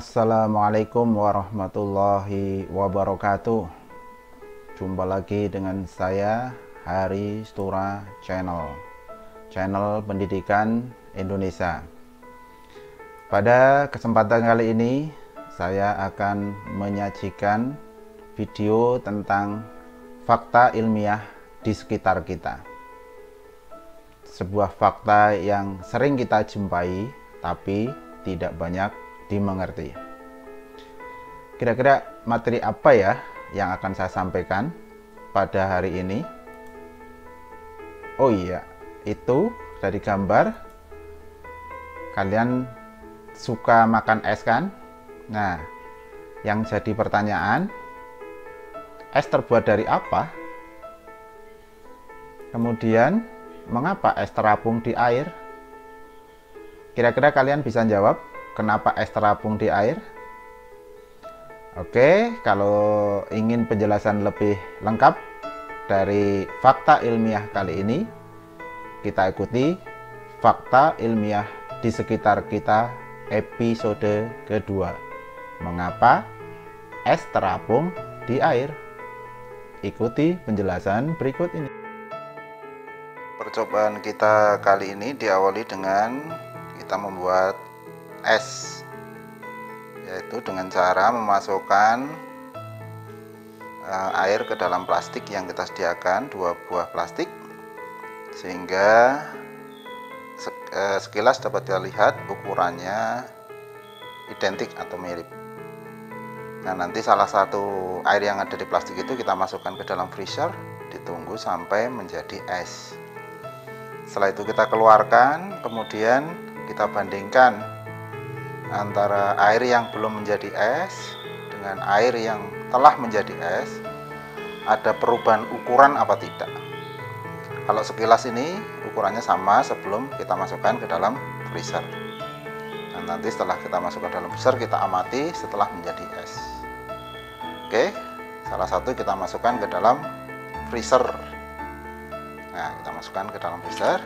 Assalamualaikum warahmatullahi wabarakatuh. Jumpa lagi dengan saya Hari Stura Channel pendidikan Indonesia. Pada kesempatan kali ini saya akan menyajikan video tentang fakta ilmiah di sekitar kita. Sebuah fakta yang sering kita jumpai tapi tidak banyak dimengerti. Kira-kira materi apa ya yang akan saya sampaikan pada hari ini? Oh iya, itu dari gambar kalian suka makan es kan? Nah, yang jadi pertanyaan, es terbuat dari apa? Kemudian, mengapa es terapung di air? Kira-kira kalian bisa jawab kenapa es terapung di air? Oke, kalau ingin penjelasan lebih lengkap dari fakta ilmiah kali ini, kita ikuti fakta ilmiah di sekitar kita episode kedua. Mengapa es terapung di air? Ikuti penjelasan berikut ini. Percobaan kita kali ini diawali dengan kita membuat es, yaitu dengan cara memasukkan air ke dalam plastik yang kita sediakan, 2 buah plastik, sehingga sekilas dapat dilihat ukurannya identik atau mirip. Nah, nanti salah satu air yang ada di plastik itu kita masukkan ke dalam freezer, ditunggu sampai menjadi es. Setelah itu kita keluarkan, kemudian kita bandingkan antara air yang belum menjadi es dengan air yang telah menjadi es, ada perubahan ukuran apa tidak. Kalau sekilas ini ukurannya sama sebelum kita masukkan ke dalam freezer. Dan nanti setelah kita masukkan ke dalam freezer, kita amati setelah menjadi es. Oke, salah satu kita masukkan ke dalam freezer. Nah, kita masukkan ke dalam freezer,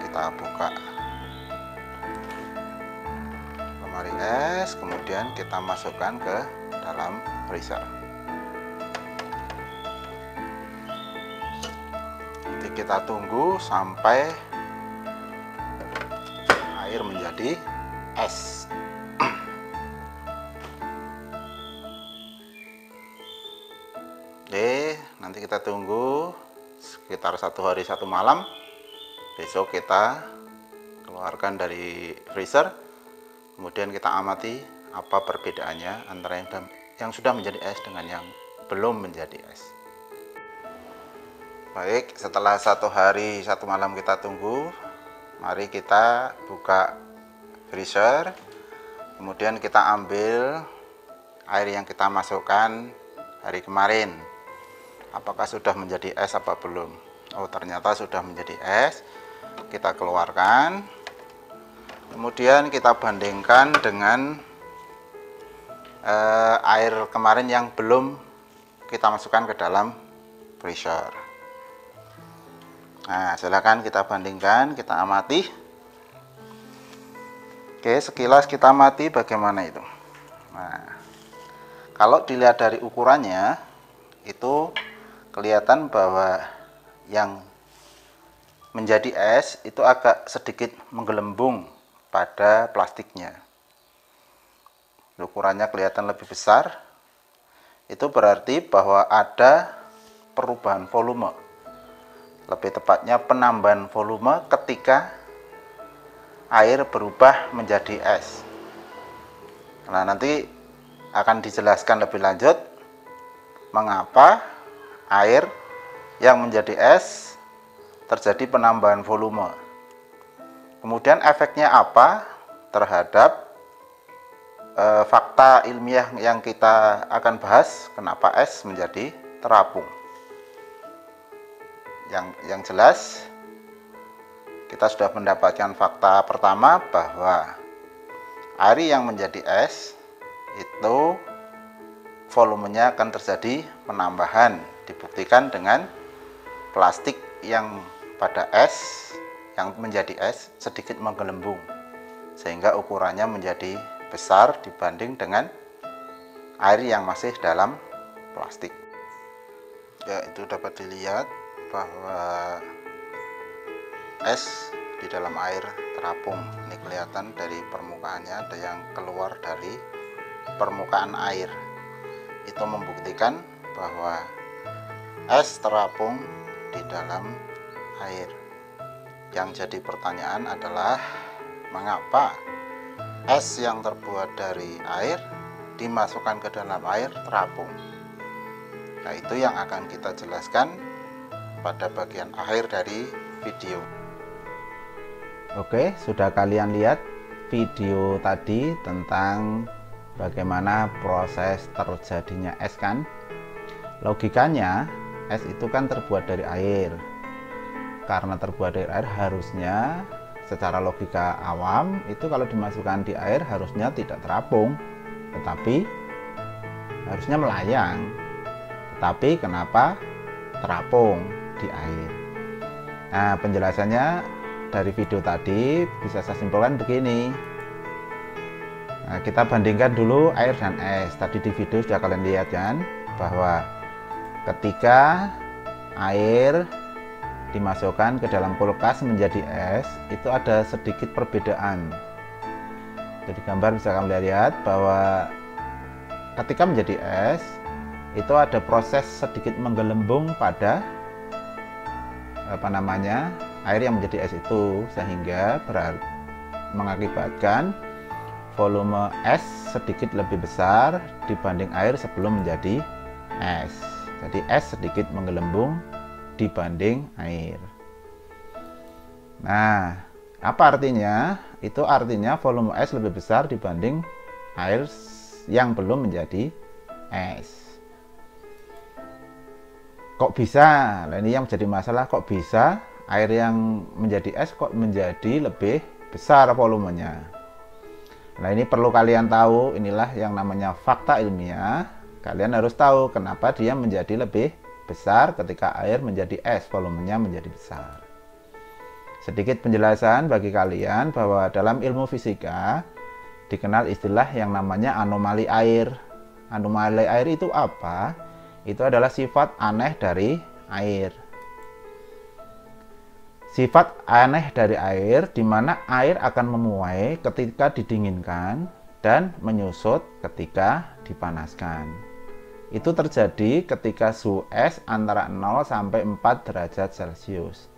kita buka lemari es, kemudian kita masukkan ke dalam freezer. Nanti kita tunggu sampai air menjadi es. Oke, nanti kita tunggu sekitar 1 hari 1 malam. Besok kita keluarkan dari freezer. Kemudian kita amati apa perbedaannya antara yang sudah menjadi es dengan yang belum menjadi es. Baik, setelah 1 hari 1 malam kita tunggu, mari kita buka freezer. Kemudian kita ambil air yang kita masukkan hari kemarin. Apakah sudah menjadi es apa belum? Oh, ternyata sudah menjadi es. Kita keluarkan. Kemudian kita bandingkan dengan air kemarin yang belum kita masukkan ke dalam freezer. Nah, silakan kita bandingkan, kita amati. Oke, sekilas kita amati bagaimana itu. Nah, kalau dilihat dari ukurannya, itu kelihatan bahwa yang menjadi es itu agak sedikit menggelembung pada plastiknya. Ukurannya kelihatan lebih besar. Itu berarti bahwa ada perubahan volume. Lebih tepatnya penambahan volume ketika air berubah menjadi es. Nah, nanti akan dijelaskan lebih lanjut mengapa air yang menjadi es terjadi penambahan volume. Kemudian efeknya apa terhadap fakta ilmiah yang kita akan bahas, kenapa es menjadi terapung. Yang jelas kita sudah mendapatkan fakta pertama bahwa air yang menjadi es itu volumenya akan terjadi penambahan, dibuktikan dengan plastik yang pada es yang menjadi es sedikit menggelembung sehingga ukurannya menjadi besar dibanding dengan air yang masih dalam plastik. Ya, itu dapat dilihat bahwa es di dalam air terapung. Ini kelihatan dari permukaannya ada yang keluar dari permukaan air. Itu membuktikan bahwa es terapung di dalam air. Yang jadi pertanyaan adalah mengapa es yang terbuat dari air dimasukkan ke dalam air terapung. Nah, itu yang akan kita jelaskan pada bagian akhir dari video. Oke, sudah kalian lihat video tadi tentang bagaimana proses terjadinya es kan? Logikanya es itu kan terbuat dari air. Karena terbuat dari air, harusnya secara logika awam itu kalau dimasukkan di air harusnya tidak terapung, tetapi harusnya melayang. Tetapi kenapa terapung di air? Nah, penjelasannya dari video tadi bisa saya simpulkan begini. Nah, kita bandingkan dulu air dan es. Tadi di video sudah kalian lihat kan, bahwa ketika air dimasukkan ke dalam kulkas menjadi es, itu ada sedikit perbedaan. Jadi gambar bisa kalian lihat bahwa ketika menjadi es, itu ada proses sedikit menggelembung pada air yang menjadi es itu, sehingga mengakibatkan volume es sedikit lebih besar dibanding air sebelum menjadi es. Jadi es sedikit menggelembung dibanding air. Nah, apa artinya? Itu artinya volume es lebih besar dibanding air yang belum menjadi es. Kok bisa? Nah, ini yang menjadi masalah, kok bisa air yang menjadi es kok menjadi lebih besar volumenya? Nah, ini perlu kalian tahu, inilah yang namanya fakta ilmiah. Kalian harus tahu kenapa dia menjadi lebih besar ketika air menjadi es, volumenya menjadi besar. Sedikit penjelasan bagi kalian bahwa dalam ilmu fisika dikenal istilah yang namanya anomali air. Anomali air itu apa? Itu adalah sifat aneh dari air. Sifat aneh dari air di mana air akan memuai ketika didinginkan dan menyusut ketika dipanaskan. Itu terjadi ketika suhu es antara 0 sampai 4 derajat Celcius.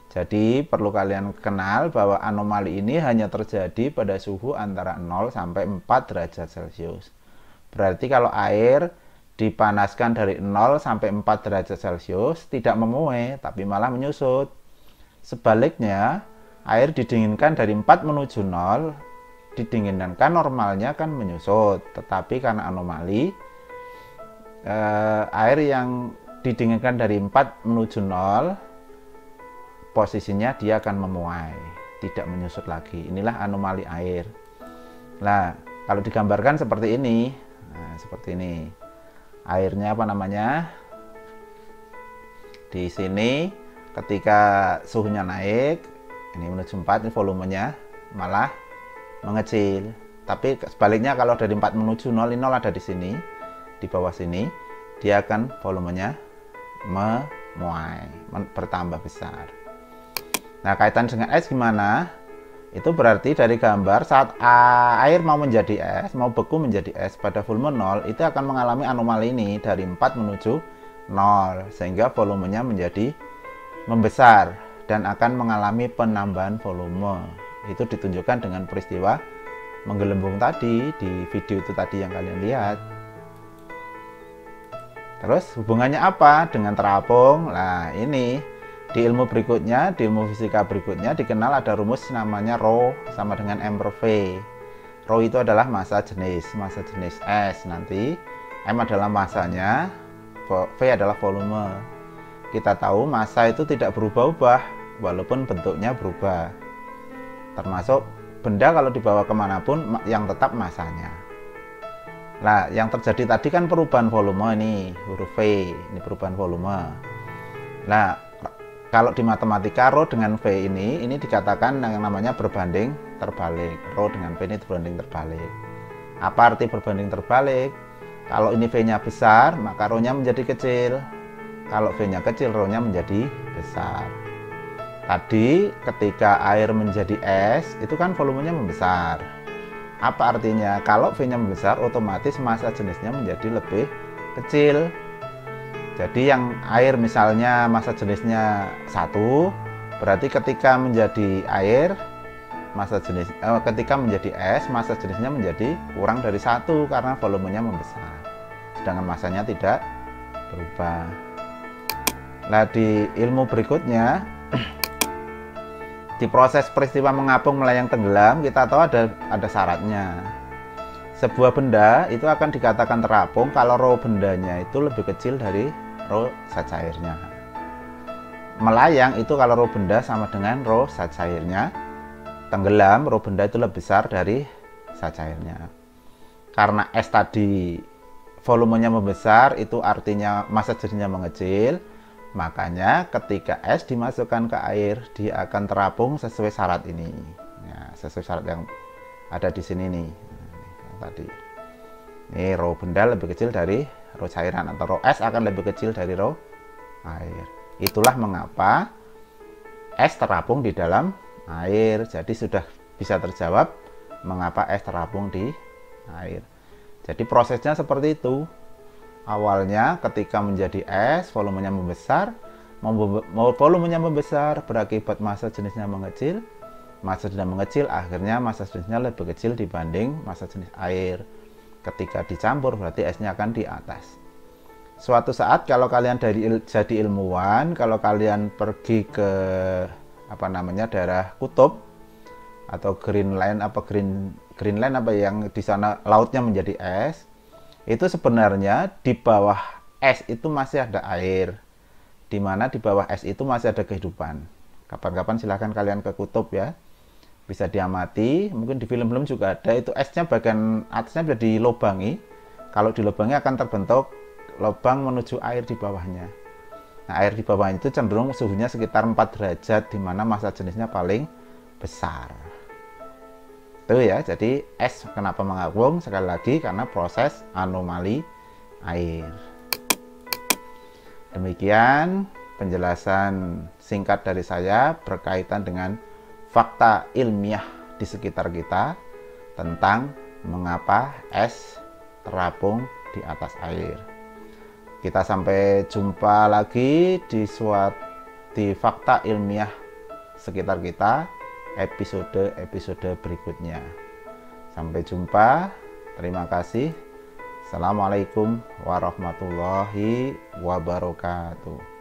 Jadi perlu kalian kenal bahwa anomali ini hanya terjadi pada suhu antara 0 sampai 4 derajat Celcius. Berarti kalau air dipanaskan dari 0 sampai 4 derajat Celcius tidak memuai, tapi malah menyusut. Sebaliknya, air didinginkan dari 4 menuju 0, didinginkan normalnya kan menyusut. Tetapi karena anomali, air yang didinginkan dari 4 menuju 0 posisinya dia akan memuai, tidak menyusut lagi. Inilah anomali air. Nah, kalau digambarkan seperti ini, nah, seperti ini airnya di sini ketika suhunya naik, ini menuju 4, ini volumenya malah mengecil. Tapi sebaliknya kalau dari 4 menuju 0, ini 0 ada di sini, di bawah sini, dia akan volumenya memuai, bertambah besar. Nah, kaitan dengan es gimana? Itu berarti dari gambar saat air mau menjadi es, mau beku menjadi es pada volume 0, itu akan mengalami anomali ini dari 4 menuju 0, sehingga volumenya menjadi membesar dan akan mengalami penambahan volume. Itu ditunjukkan dengan peristiwa menggelembung tadi di video itu tadi yang kalian lihat. Terus hubungannya apa dengan terapung? Nah, ini di ilmu berikutnya, di ilmu fisika berikutnya dikenal ada rumus namanya Rho sama dengan M per V. Rho itu adalah massa jenis es. Nanti M adalah massanya, V adalah volume. Kita tahu massa itu tidak berubah-ubah walaupun bentuknya berubah. Termasuk benda kalau dibawa kemanapun yang tetap massanya. Nah, yang terjadi tadi kan perubahan volume ini, huruf V, ini perubahan volume. Nah, kalau di matematika Rho dengan V ini dikatakan yang namanya berbanding terbalik. Rho dengan V ini berbanding terbalik. Apa arti berbanding terbalik? Kalau ini V-nya besar, maka ρ-nya menjadi kecil. Kalau V-nya kecil, ρ-nya menjadi besar. Tadi ketika air menjadi es, itu kan volumenya membesar. Apa artinya? Kalau V-nya membesar, otomatis massa jenisnya menjadi lebih kecil. Jadi yang air misalnya massa jenisnya 1, berarti ketika menjadi air, ketika menjadi es, massa jenisnya menjadi kurang dari 1 karena volumenya membesar. Sedangkan massanya tidak berubah. Nah, di ilmu berikutnya, di proses peristiwa mengapung, melayang, tenggelam, kita tahu ada syaratnya. Sebuah benda itu akan dikatakan terapung kalau ρ bendanya itu lebih kecil dari ρ zat cairnya. Melayang itu kalau ρ benda sama dengan ρ zat cairnya. Tenggelam, ρ benda itu lebih besar dari zat cairnya. Karena es tadi volumenya membesar, itu artinya massa jenisnya mengecil. Makanya ketika es dimasukkan ke air, dia akan terapung sesuai syarat ini. Ya, sesuai syarat yang ada di sini nih. Tadi. Ini ρ benda lebih kecil dari ρ cairan, atau ρ es akan lebih kecil dari ρ air. Itulah mengapa es terapung di dalam air. Jadi sudah bisa terjawab mengapa es terapung di air. Jadi prosesnya seperti itu. Awalnya ketika menjadi es, volumenya membesar. Volumenya membesar berakibat massa jenisnya mengecil. Massa jenisnya mengecil, akhirnya massa jenisnya lebih kecil dibanding massa jenis air. Ketika dicampur berarti esnya akan di atas. Suatu saat kalau kalian jadi ilmuwan, kalau kalian pergi ke daerah kutub atau Greenland yang di sana lautnya menjadi es, itu sebenarnya di bawah es itu masih ada air, di mana di bawah es itu masih ada kehidupan. Kapan-kapan silahkan kalian ke kutub ya, bisa diamati. Mungkin di film-film juga ada, itu esnya bagian atasnya bisa dilobangi. Kalau dilobangi akan terbentuk lubang menuju air di bawahnya. Nah, air di bawah itu cenderung suhunya sekitar 4 derajat, di mana massa jenisnya paling besar. Itu ya, jadi es kenapa mengapung? Sekali lagi karena proses anomali air. Demikian penjelasan singkat dari saya berkaitan dengan fakta ilmiah di sekitar kita tentang mengapa es terapung di atas air. Kita sampai jumpa lagi di fakta ilmiah sekitar kita, episode berikutnya. Sampai jumpa. Terima kasih. Assalamualaikum warahmatullahi wabarakatuh.